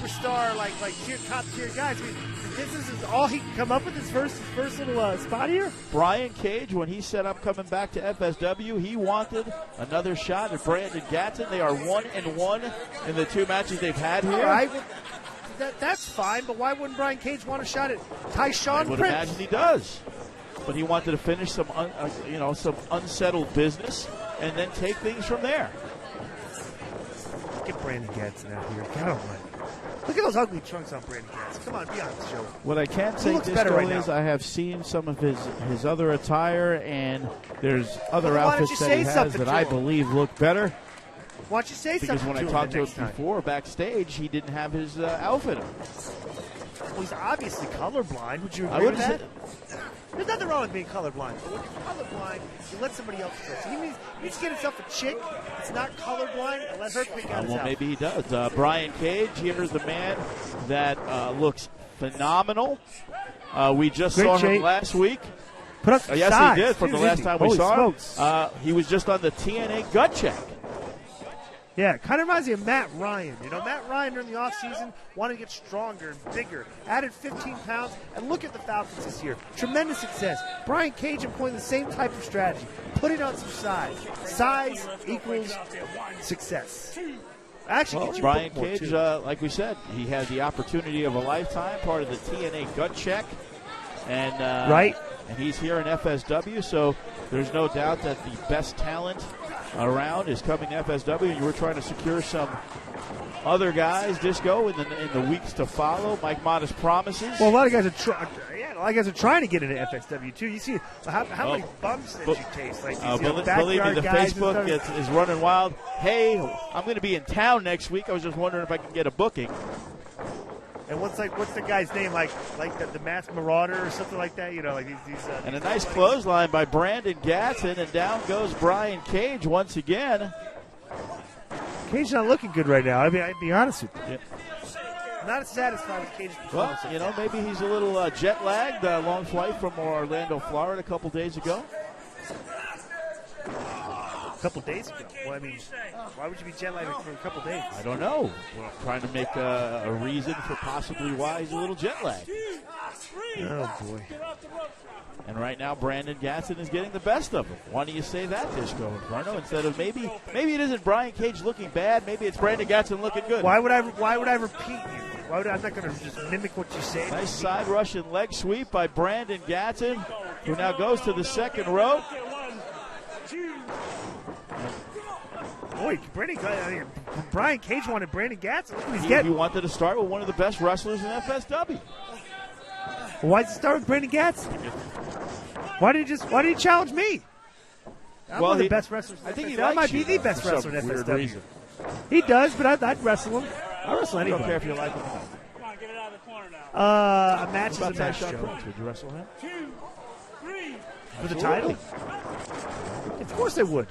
superstar, like top tier guys. I mean, this is all he can come up with his first little spot here. Brian Cage, when he set up coming back to FSW, he wanted another shot at Brandon Gatson. They are 1-1 in the 2 matches they've had here. All right, that's fine, but why wouldn't Brian Cage want a shot at Tyshawn I would Prince? imagine he does. But he wanted to finish some unsettled business and then take things from there. Get Brandon Gatson out here. Get on. Look at those ugly trunks on Brandon Gatson. Come on, be honest, Joe. What I can say is I have seen some of his other attire, and there's other outfits that he has that I believe look better. Why don't you say something to him? Because when I talked to him before, backstage, he didn't have his outfit on. Well, he's obviously colorblind. Would you agree with that? There's nothing wrong with being colorblind. But when you're colorblind, you let somebody else dress. He needs to get himself a chick that's not colorblind and let her pick out his outfit. Maybe he does. Brian Cage, here's the man that looks phenomenal. We just saw him last week. Put up some yes, size. he did from the last time we saw him. He was just on the TNA Gutcheck. Yeah, kind of reminds me of Matt Ryan. You know, Matt Ryan during the offseason wanted to get stronger and bigger, added 15 pounds, and look at the Falcons this year. Tremendous success. Brian Cage employing the same type of strategy. Putting on some size. Size equals success. Actually, Brian Cage, like we said, he had the opportunity of a lifetime, part of the TNA Gutcheck. And, and he's here in FSW, so there's no doubt that the best talent around is coming to FSW, and you were trying to secure some other guys, Disco, in the weeks to follow. Mike Modest promises. Well, a lot of guys are trying to get into FSW too. You see how many bumps that you taste. Like believe me, the Facebook is running wild. Hey, I'm going to be in town next week. I was just wondering if I can get a booking. And what's the guy's name? Like the Masked Marauder or something like that? You know, like these. And a nice clothesline by Brandon Gatson, and down goes Brian Cage once again. Cage's not looking good right now. I mean, I'd be honest with you. Yeah. Not as satisfied with Cage's performance. Well, maybe he's a little jet lagged. Long flight from Orlando, Florida, a couple days ago. A couple days ago. Well, I mean, why would you be jet lagged for a couple days? I don't know. We're trying to make a reason for possibly why he's a little jet lagged. Oh, boy. And right now, Brandon Gatson is getting the best of him. Why do you say that, Disco Inferno? Instead of maybe it isn't Brian Cage looking bad. Maybe it's Brandon Gatson looking good. Why would I repeat you? I'm not going to just mimic what you say. Nice side rush and leg sweep by Brandon Gatson, who now goes to the second rope. Boy, Brian Cage wanted Brandon Gatson. Look what he's getting. He wanted to start with one of the best wrestlers in FSW. Well, why did he start with Brandon Gatson? Why did he challenge me? I'm one of the best wrestlers. I think I might be the best wrestler in FSW. He does, but I'd wrestle him. I'll wrestle anybody. I don't care if you like him. Come on, get it out of the corner now. A match is a match, Joe. Would you wrestle him? 2, 3. For the title? Of course I would.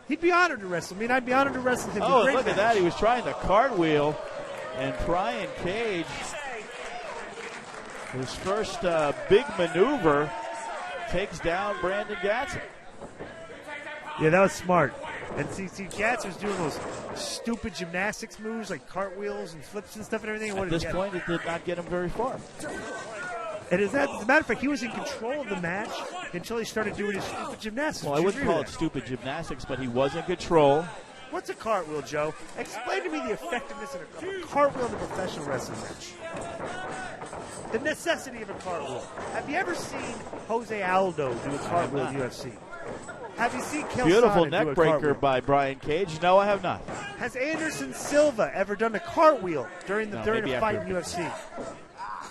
He'd be honored to wrestle me, and I'd be honored to wrestle him. Oh, look at that. He was trying to cartwheel, and Brian Cage, his first big maneuver, takes down Brandon Gatson. Yeah, that was smart. And see, Gatson's doing those stupid gymnastics moves like cartwheels and flips and stuff and everything. At this point, it did not get him very far. And as a matter of fact, he was in control of the match until he started doing his stupid gymnastics. Well, I wouldn't call it stupid gymnastics, but he was in control. What's a cartwheel, Joe? Explain to me the effectiveness of a cartwheel in a professional wrestling match. The necessity of a cartwheel. Have you ever seen Jose Aldo do a cartwheel in UFC? Have you seen Kel Beautiful Sonnen neck breaker by Brian Cage? No, I have not. Has Anderson Silva ever done a cartwheel during a fight in UFC?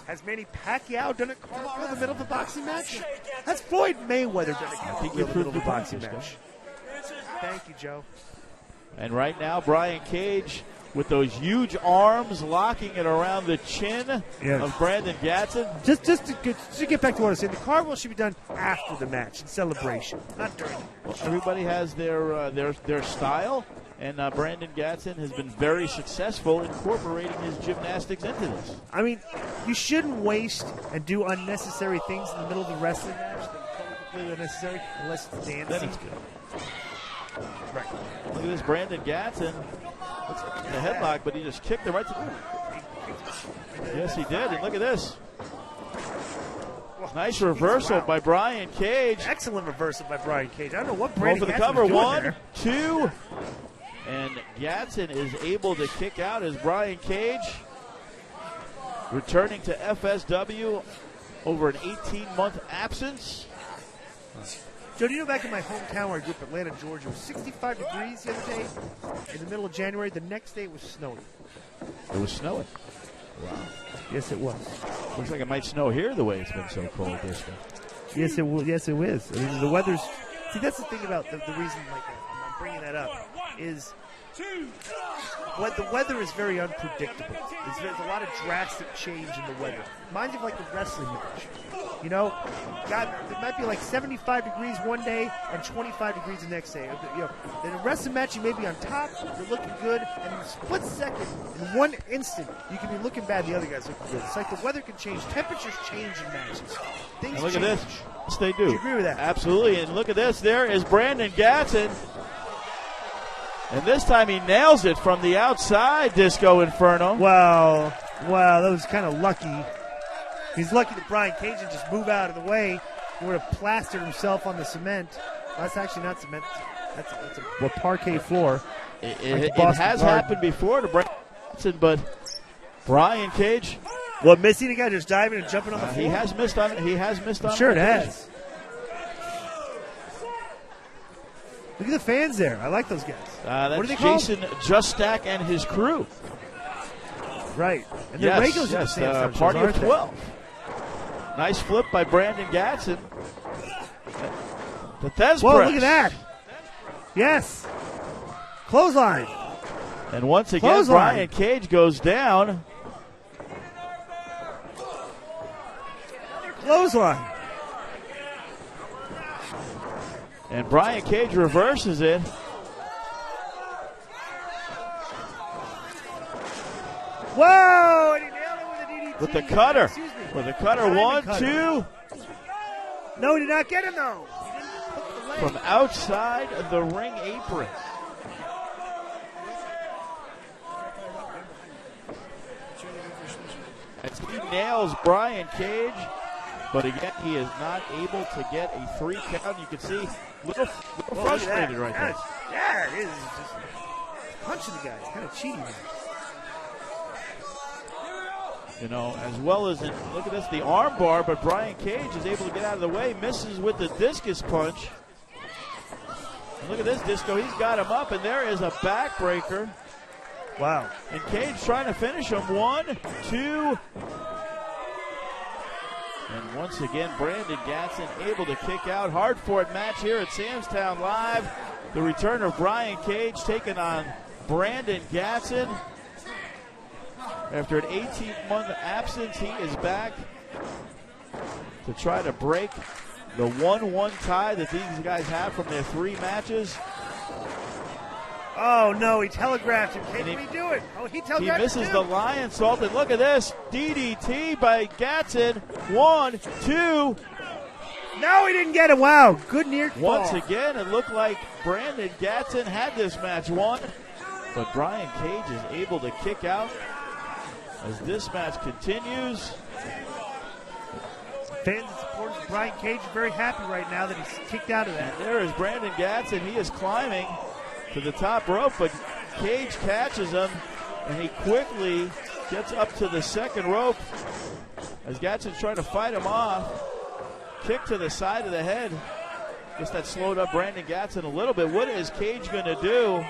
Has Manny Pacquiao done a cartwheel in the middle of a boxing match? Has Floyd Mayweather done a cartwheel in the middle of a boxing match? Thank you, Joe. And right now, Brian Cage with those huge arms locking it around the chin of Brandon Gatson. Just to get back to what I was saying, the cartwheel should be done after the match in celebration, not during the match. Well, everybody has their style, and Brandon Gatson has been very successful incorporating his gymnastics into this. I mean, you shouldn't waste and do unnecessary things in the middle of the wrestling match that are completely unnecessary unless it's dancing. Then it's good. Right. Look at this, Brandon Gatson. Looks like the headlock, but he just kicked him right to the Yes, he did. And look at this. Nice reversal by Brian Cage. Excellent reversal by Brian Cage. I don't know what Brandon for the Gatson cover. was doing 1, there. 2. And Gatson is able to kick out as Brian Cage returning to FSW over an 18-month absence. Joe, do you know back in my hometown where I grew up, Atlanta, Georgia, it was 65 degrees the other day in the middle of January. The next day it was snowing. It was snowing. Wow. Yes, it was. Looks like it might snow here the way it's been so cold this week. Yes, it will. Yes, it is. I mean, the weather's. See, that's the thing about the reason like I'm bringing that up is the weather is very unpredictable. There's a lot of drastic change in the weather. Reminds you of like the wrestling match. You know, God, it might be like 75 degrees one day and 25 degrees the next day. You know, in a wrestling match, you may be on top, you're looking good, and in a split second, in one instant, you can be looking bad, the other guy's looking good. It's like the weather can change. Temperatures change in matches. Things And look change. at this. Yes, they do. Do you agree with that? Absolutely. And look at this. There is Brandon Gatson. And this time he nails it from the outside, Disco Inferno. Wow, that was kind of lucky. He's lucky that Brian Cage didn't just move out of the way. He would have plastered himself on the cement. That's actually not cement. That's a parquet floor. It has happened before to Brandon Gatson, but Brian Cage. What, missing a guy just diving and jumping on the floor? He has missed on it. Sure it has. Look at the fans there. I like those guys. That's what are they called? Jason Justak and his crew. Right. And they're regulars at the Sandstorm shows, party of aren't they? 12. Nice flip by Brandon Gatson. The Thez Whoa, press. look at that. Yes. Clothesline. And once again, Clothesline. Brian Cage goes down. Clothesline. And Brian Cage reverses it. Whoa! And he nailed it with a DDT. With the cutter. Excuse me. With the cutter. Diamond 1, cutter. 2. No, he did not get him, though. He didn't hook the leg. From outside of the ring apron. As he nails Brian Cage, but again, he is not able to get a 3 count. You can see a little frustrated right there. Yeah, it is. Just punching the guy. It's kind of cheating. You know, as well as look at this, the arm bar, but Brian Cage is able to get out of the way, misses with the discus punch. And look at this, Disco, he's got him up, and there is a backbreaker. Wow. And Cage trying to finish him. 1, 2. And once again, Brandon Gatson able to kick out. Hard-fought match here at Samstown Live. The return of Brian Cage taking on Brandon Gatson. After an 18-month absence, he is back to try to break the 1-1 tie that these guys have from their 3 matches. Oh, no, he telegraphed him. Can he do it? Oh, he telegraphed him. He misses the lion salt, and look at this. DDT by Gatson. 1, 2. No, he didn't get him. Wow, good near fall. Once again, it looked like Brandon Gatson had this match won, but Brian Cage is able to kick out as this match continues. Fans and supporters of Brian Cage are very happy right now that he's kicked out of that. And there is Brandon Gatson. He is climbing to the top rope, but Cage catches him, and he quickly gets up to the second rope as Gatson's trying to fight him off. Kick to the side of the head. Guess that slowed up Brandon Gatson a little bit. What is Cage going to do?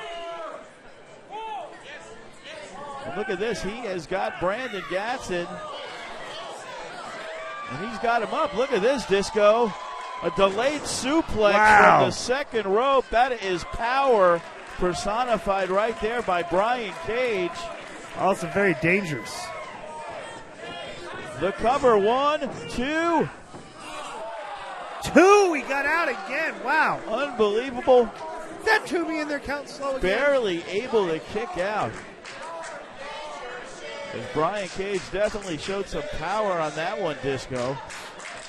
And look at this. He has got Brandon Gatson, and he's got him up. Look at this, Disco. A delayed suplex from the second rope. That is power personified right there by Brian Cage. Also very dangerous. The cover. 1, 2. 2. He got out again. Wow. Unbelievable. Is that Toomey in there counting slow again? Barely able to kick out. As Brian Cage definitely showed some power on that one, Disco,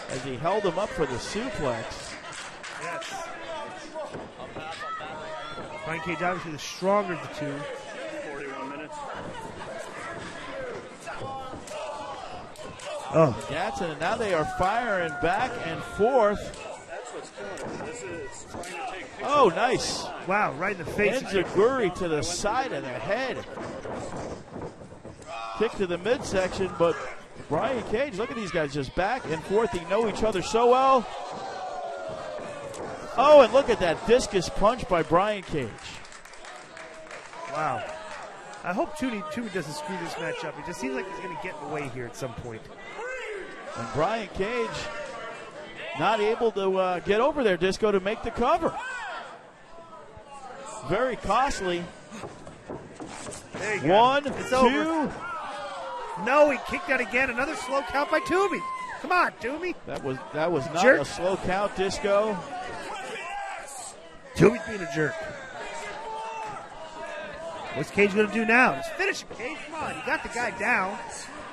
as he held him up for the suplex. Yes. Brian Cage obviously the stronger of the two. 41 minutes. Oh. Gatson, and now they are firing back and forth. That's what's killing him. This is trying to take pictures. Oh, nice. Wow, right in the face. Enziguri to the side of the head. Kick to the midsection, but Brian Cage, look at these guys just back and forth. They know each other so well. Oh, and look at that discus punch by Brian Cage. Wow. I hope Toomey doesn't screw this match up. It just seems like he's going to get in the way here at some point. And Brian Cage not able to get over there, Disco, to make the cover. Very costly. There you go. 1, It's 2. over. No, he kicked out again. Another slow count by Toomey. Come on, Toomey. That was not Jerk. a slow count, Disco. Toomey's being a jerk. What's Cage going to do now? Just finish him, Cage. Come on. You got the guy down.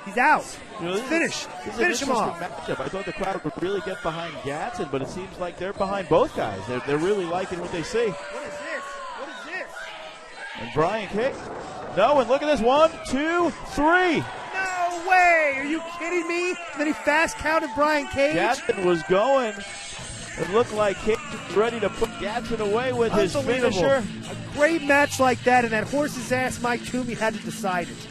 He's out. Finish him off. Matchup. I thought the crowd would really get behind Gatson, but it seems like they're behind both guys. They're really liking what they see. What is this? And Brian Cage. No, and look at this. 1, 2, 3. No way. Are you kidding me? And then he fast counted Brian Cage. Gatson was going. It looked like Cage was ready to put Gatson away with his finisher. A great match like that, and that horse's ass Mike Toomey had to decide it.